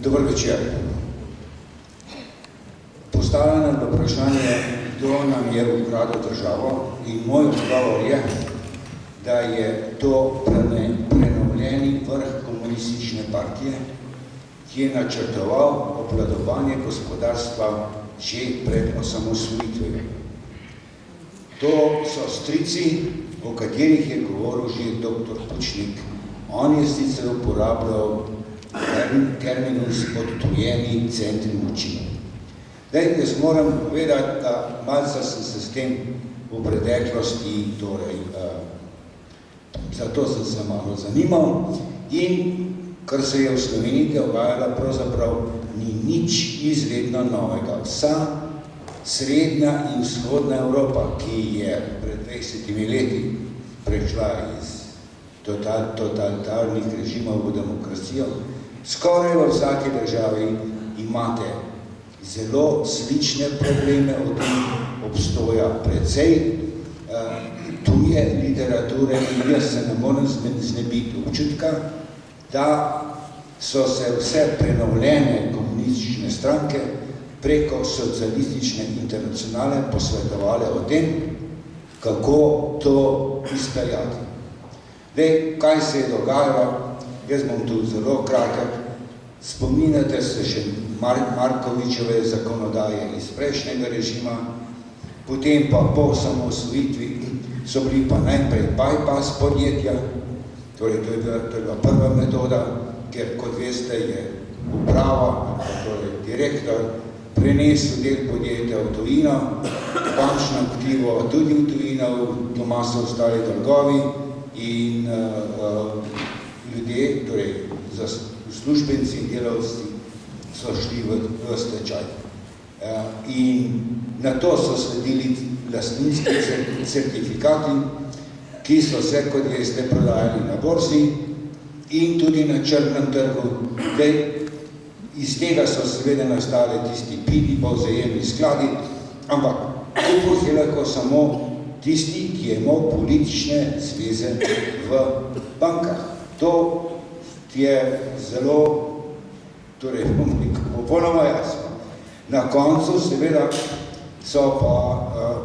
Dober večer. Postavljeno je vprašanje, kdo nam je ukradel državo, in moj odgovor je, da je to prenovljeni vrh komunistične partije, ki je načrtoval obvladovanje gospodarstva že pred osamosvojitvijo. To so strici, o katerih je govoril že dr. Pučnik. On je sicer uporabljal terminus odtujeni centri moči. Jaz moram povedati, da malce sem se s tem v preteklosti, zato sem se malo zanimal, in kar se je v Sloveniji dogajalo, pravzaprav ni nič izredno novega. Vsa srednja in vzhodna Evropa, ki je pred 20 leti prešla iz totalitarnih režimov v demokracijo, skoraj v vsaki državi imate zelo slične probleme, od njih obstoja precej tuje literature, in jaz se ne morem znebiti občutka, da so se vse prenovljene komunistične stranke preko socialistične internacionale posvetovale o tem, kako to izpeljati. Kaj se je dogajalo? Jaz bom tu zelo kratek. Spominjate se še Markovičeve zakonodaje iz prejšnjega režima, potem pa po osamosvojitvi so bili pa najprej bypass podjetja, torej to je bila prva metoda, ker kot veste je uprava, torej direktor, prenesel del podjetja v tujino, bančno aktivo tudi v tujino, doma so ostali dolgovi in ljudje, torej uslužbenci in delavci so šli v stečaj. In na to so sledili lastninski certifikati, ki so se, kot veste, prodajali na borzi in tudi na črnem trgu. Iz tega so seveda nastale tisti pidi, povzajemni skladi, ampak kupil je lahko samo tisti, ki je imel politične zveze v bankah. To je zelo, torej, popolnoma jasno. Na koncu seveda so pa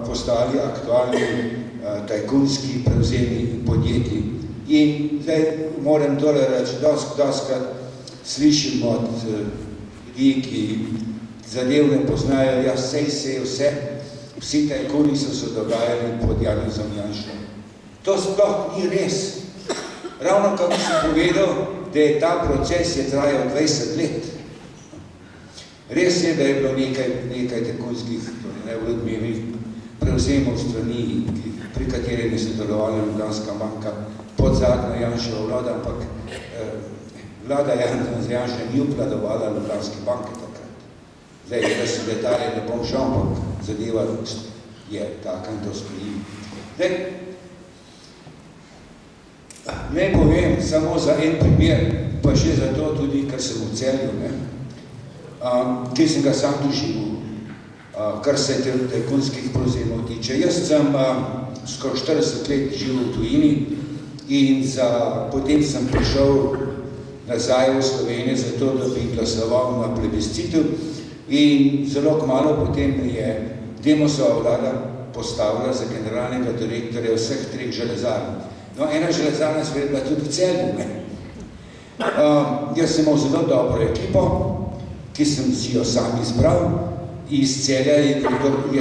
postali aktualni tajkunski prevzemi podjetji. In zdaj moram tole reči, doskrat slišim od ljudi, ki zadev ne poznajo, sej vse, vsi tajkuni so se dogajali pod Janezom Janšom. To sploh ni res. Ravno kako sem povedal, da je ta proces je trajal 20 let. Res je, da je bilo nekaj tajkunskih nevladnih prevzemov strani, pri katerih je sodelovala Ljubljanska banka pod zadnjo Janševo vlado, ampak vlada Janša ni obvladovala Ljubljanske banke takrat. Zdaj, da se detalje ne bom šel, ampak zadeva je taka in to stoji. Zdaj, ne povem samo za en primer, pa še za to tudi, ker sem v Celju, ki sem ga sam doživel, kar se tajkunskih prevzemov tiče. Jaz sem skoraj 40 let živel v tujini in potem sem prišel nazaj v Slovenijo zato, da bi glasoval na plebiscitu, in zelo kmalu potem je Demosova vlada postavila za generalnega direktorja vseh 3 železarn. No, ena železarna je bila tudi v Celju. Jaz sem imel zelo dobro ekipo, ki sem si jo sam izbral. Iz Celja je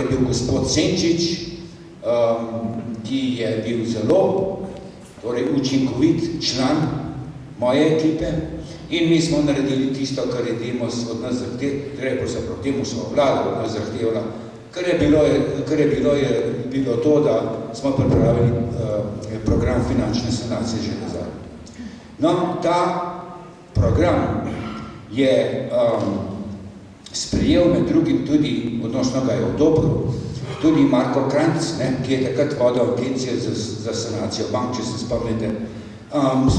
bil gospod Senčič, ki je bil zelo učinkovit član moje ekipe, in mi smo naredili tisto, kar je Demos od nas zahtevala, Demosova vlada od nas zahtevala, kar je bilo to, da smo pripravili program finančne sanacije železarn. No, ta program je sprejel med drugim tudi, odnosno ga je odobril, tudi Marko Kranjc, ki je takrat vodil agencijo za sanacijo bank, če se spomnite.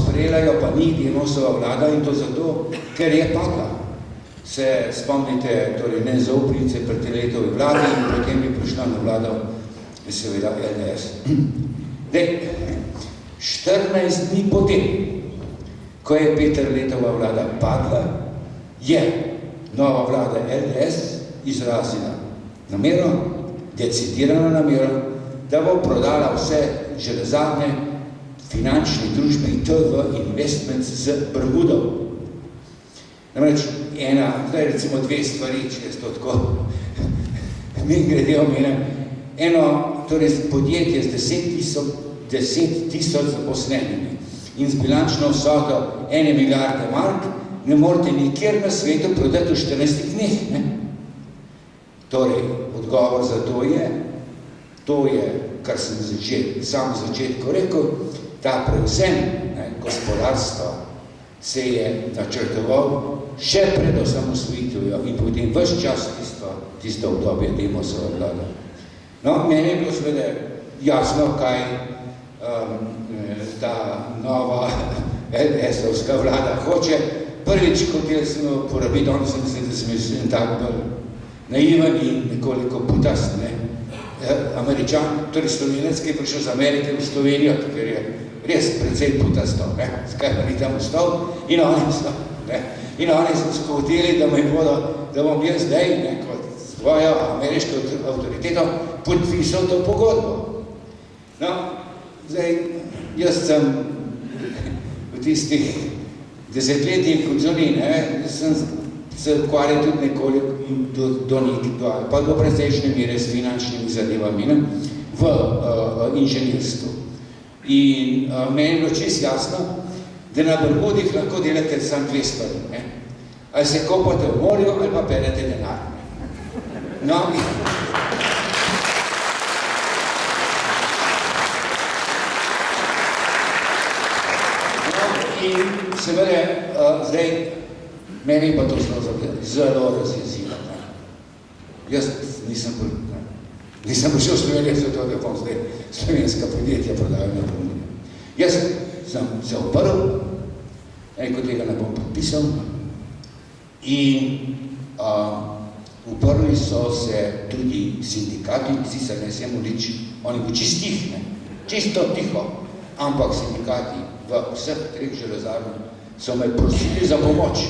Sprejela jo pa ni Demosova vlada, in to zato, ker je padla. Se spomnite, torej nezaupnice pred letovi vladi, in potem bi prišla na vlado seveda LDS. 14 dni potem, ko je Peterletova vlada padla, je nova vlada LDS izrazila namero, decidirano namero, da bo prodala vse železarne finančne družbe TV Investments z Bermudov. Namreč zdaj recimo dve stvari, če je to tako, mi grede omenem, torej podjetje z 10 tisoč zaposlenimi in z bilančno vsoto 1 milijarde mark ne morete nikjer na svetu prodati v 14 dneh. Ne? Torej, odgovor za to je, kar sem sam v začetku rekel, ta prevzem gospodarstva se je načrtoval še pred osamosvojitvijo in potem ves čas tisto obdobje Demosova vlada. No, meni je bilo seveda jasno, kaj ta nova LDS-ovska vlada hoče. Prvič, hotel sem uporabiti, on sem mislim, da sem mislim tak bolj naivan in nekoliko putast, ne. Američan, torej Slovenec, ki je prišel z Amerike v Slovenijo, ker je res precej putasto, ne. Skaj pa ni tam vstal in oni so, ne. In oni so hoteli, da bom jaz zdaj, ne, kot svojo ameriško avtoriteto podpisal to pogodbo. No, zdaj, jaz sem v tistih desetletjih kot zoni, ne, sem se ukvarjal tudi nekoliko pa do precejšnje mere s finančnimi zadevami, ne, v inženirstvu. In meni je bilo čisto jasno, da na Bermudih lahko delate samo dve stvari, ne. Ali se kopate v morju, ali pa perete denar. No, in seveda, zdaj, meni pa to zelo razjezilo. Jaz nisem prišel v Slovenijo zato, da bom zdaj slovenska podjetja prodajal na Bermude. Jaz sem se oprl, kot tega ne bom podpisal, in uprli so se tudi sindikati, sicer ne sem ulič, oni bo čisto tiho, ampak sindikati v vseh treh železarnih so me prosili za pomoč.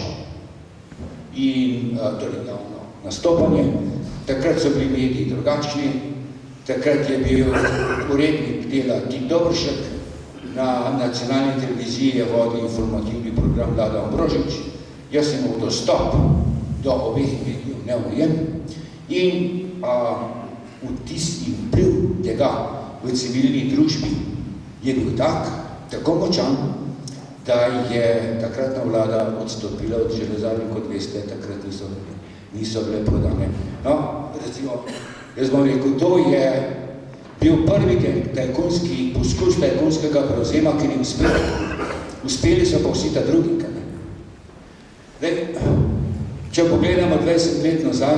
In torej javno nastopanje, takrat so bili mediji drugačni, takrat je bil urednik dela Tik Dobršek, na nacionalni televiziji je vodil informativni program Vlada Ambrožič, jaz sem imel dostop do obeh medijev neomejen in vtis in vpliv tega v civilni družbi je bil tako močan, da je takratna vlada odstopila od železarnih, kot veste, takrat niso bile prodane. No, recimo, jaz bom rekel, to je bil prvi poskus tajkunskega prevzema, ki ni uspel. Uspeli so pa vsi ta drugi. Če pogledamo 20 let nazaj,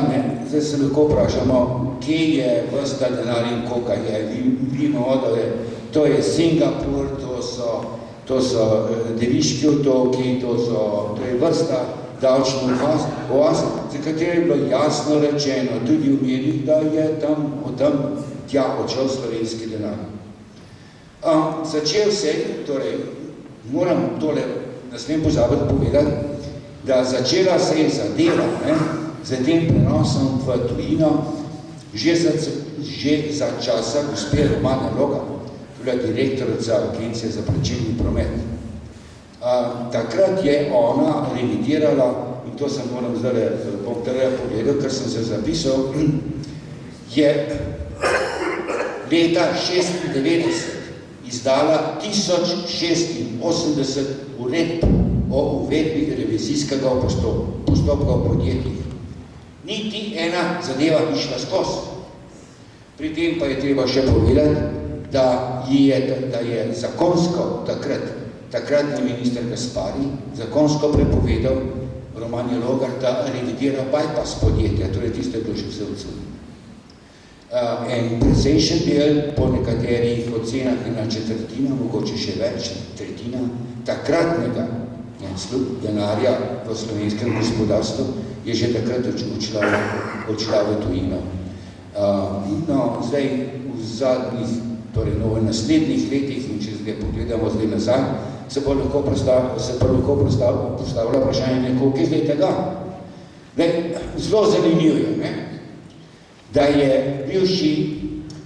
zdaj se lahko vprašamo, kje je ves ta denar in koga je. Vimo, da je to je Singapur, to so Deviški otoki, to je vrsta davčnih oaz, za katere je bilo jasno rečeno tudi v medijih, da je tam tja odšel slovenski denar. Začel se, torej, moram tole, ne smem pozabiti povedati, da začela se je zadeva, z tem prenosom v tujino, že za časa gospe Romane Logar, direktorica Agencije za plačilni promet. Takrat je ona revidirala, in to sem moram zdaj bom povedal, ker sem se zapisal, je leta 1996 izdala 1086 uredb o uvedbi revizijskega postopka v podjetjih. Niti ena zadeva ni šla skozi. Pri tem pa je treba še povedati, da je zakonsko takratni minister Gaspari zakonsko prepovedal Romani Logar, da revidira bypass podjetja, torej tiste družbovcev. En precejšen del, po nekaterih ocenah ena četrtina, mogoče še več, tretjina takratnega denarja v slovenskem gospodarstvu je že takrat odšla v tujino. No, zdaj v zadnjih, torej v naslednjih letih, in če zdaj pogledamo nazaj, se pa lahko postavlja vprašanje, koliko je zdaj tega. Zelo zanimivo je, ne? Da je bivši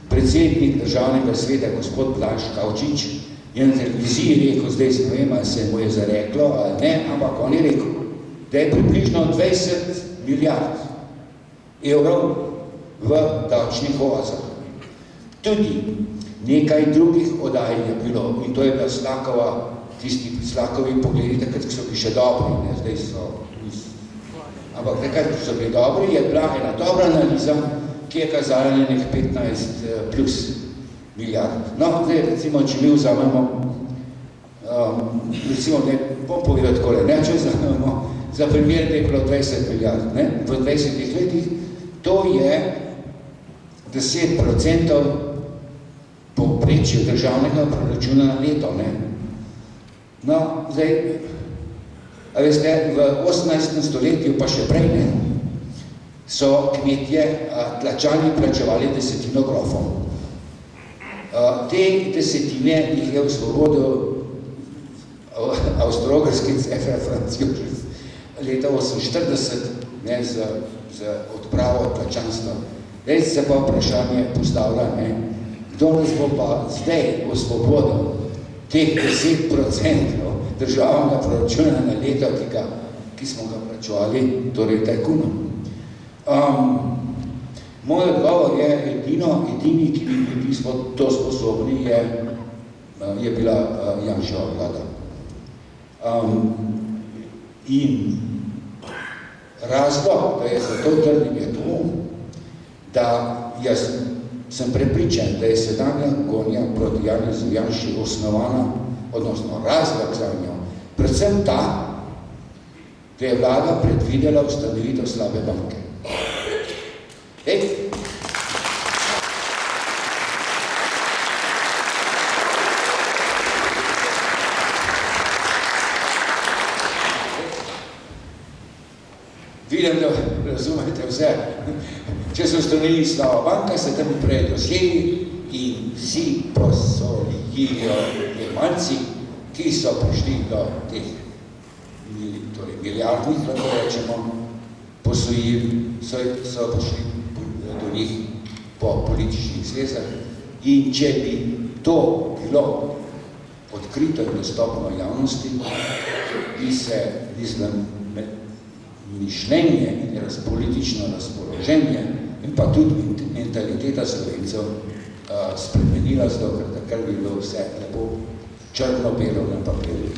predsednik državnega sveta, gospod Blaž Kavčič, je na televiziji rekel, zdaj se ne vem, ali se mu je zareklo, ali ne, ampak on je rekel, da je približno 20 milijard evrov v davčnih oazah. Tudi nekaj drugih oddaj je bilo, in to je bila Slakova, tisti Slakovi pogledi, takrat so bili še dobri, ne, zdaj so, ampak takrat so bili dobri, je bila ena dobra analiza, ki je kazala nekaj 15 plus milijard. No, zdaj, recimo, če mi vzamemo, recimo, ne, bom povedal takole, ne, če vzamemo, za primer, da je bilo 20 milijard, ne, v 20 letih, to je 10% povprečju državnega proračuna na leto, ne. No, zdaj, a veste, v 18. stoletju, pa še prej, ne, so kmetje plačevali desetino grofov. Te desetine jih je osvobodil avstro-ogrski cesar Franc Josef leta 1948, ne, z odpravo plačanstva. Zdaj se pa vprašanje postavlja, ne, kdo nas bo pa zdaj osvobodil teh 10% državnega proračuna na leto, ki smo ga plačevali, torej tajkunom. Moj odgovor je edini, ki bi bili to sposobni, je bila Janševa vlada. In razlog, da je za to trdim, je to, da jaz sem prepričan, da je sedanja gonja proti Janezu Janši osnovana, odnosno razlog za njo, predvsem ta, da je vlada predvidela ustanovitev slabe banke. Vidim, da razumete vse. Če so ustanovili slaba banka, se tam prej dosjeli in vsi posolijo jemanci, ki so prišli do teh milijardnih, lahko rečemo, posojil, so prišli do njih po političnih zvezah, in če bi to bilo odkrito in dostopno javnosti, bi se mišljenje in politično razpoloženje in pa tudi mentaliteta Slovencev spremenila, zato ker takrat bi bilo vse lepo črno-belo na papirju.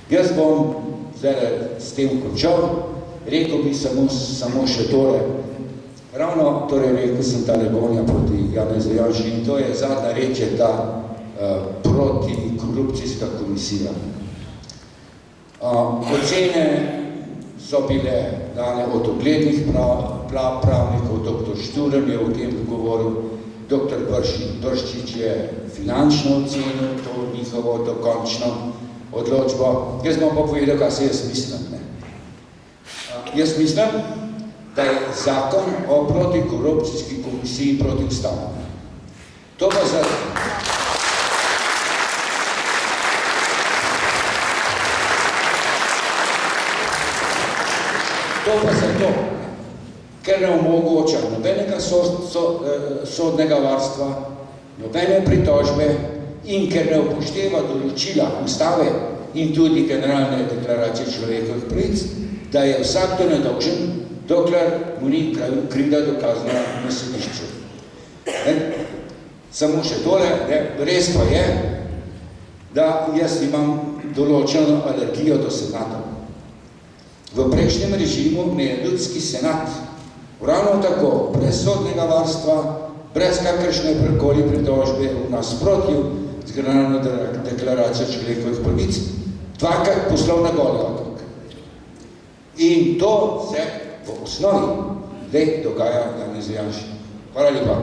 Jaz bom zdaj s tem končal, rekel bi samo še tole. Ravno, torej rekel sem ta gonja proti Janezu Janši, in to je zadnja reč, je ta protikorupcijska komisija. Ocene so bile dane od uglednih pravnikov, dr. Šturm je o tem govoril, dr. Brščič je finančno ocenil to njihovo dokončno odločbo. Jaz bom pa povedal, kaj se jaz mislim. Jaz mislim, da je zakon o protikorupcijski komisiji protiustaven. To pa zato, ker ne omogoča nobenega sodnega varstva, nobene pritožbe in ker ne upošteva določila ustave in tudi generalne deklaracije človekovih pravic, da je vsakdo nedolžen, dokler mu ni krivda dokazana na sodišču. Samo še tole, res pa je, da jaz imam določeno alergijo do senata. V prejšnjem režimu me je ljudski senat ravno tako, brez sodnega varstva, brez kakršne prekoli pritožbe v nasprotju z generalno deklaracijo človekovih pravic, dvakrat poslal na goli otok. In to se v osnovi zdaj dogaja Janezu Janši. Hvala lepa.